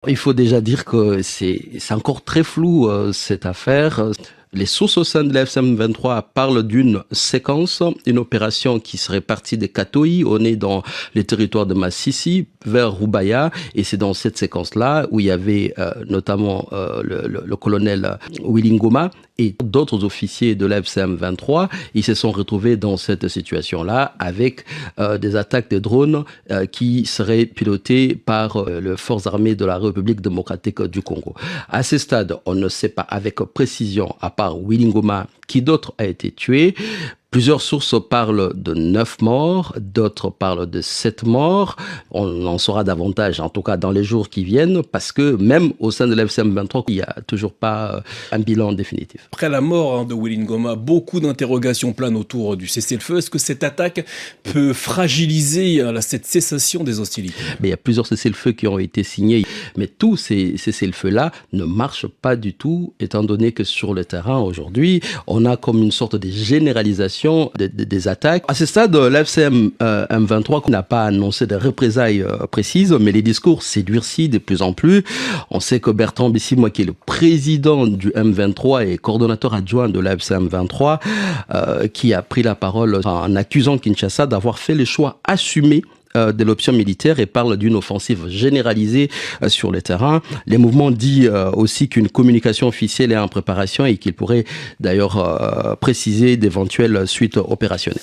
Il faut déjà dire que c'est encore très flou, cette affaire. Les sources au sein de la FCM23 parlent d'une séquence, une opération qui serait partie de Katoï, on est dans les territoires de Massissi, vers Roubaïa, et c'est dans cette séquence-là où il y avait notamment le colonel Willy Ngoma et d'autres officiers de la FCM23. Ils se sont retrouvés dans cette situation-là avec des attaques de drones qui seraient pilotées par les forces armées de la République démocratique du Congo. À ce stade, on ne sait pas avec précision, à part Willy Ngoma, qui d'autre a été tué. Plusieurs sources parlent de 9 morts, d'autres parlent de 7 morts. On en saura davantage, en tout cas dans les jours qui viennent, parce que même au sein de l'FCM23, il n'y a toujours pas un bilan définitif. Après la mort de Willy Ngoma, beaucoup d'interrogations planent autour du cessez-le-feu. Est-ce que cette attaque peut fragiliser cette cessation des hostilités? Mais il y a plusieurs cessez-le-feu qui ont été signés, mais tous ces cessez-le-feu-là ne marchent pas du tout, étant donné que sur le terrain aujourd'hui, on a comme une sorte de généralisation des attaques. À ce stade, l'FCM M23 n'a pas annoncé de représailles précises, mais les discours s'est durci de plus en plus. On sait que Bertrand Bisimwa, qui est le président du M23 et coordonnateur adjoint de l'FCM 23, qui a pris la parole en accusant Kinshasa d'avoir fait le choix assumé de l'option militaire et parle d'une offensive généralisée sur le terrain. Les mouvements disent aussi qu'une communication officielle est en préparation et qu'il pourrait d'ailleurs préciser d'éventuelles suites opérationnelles.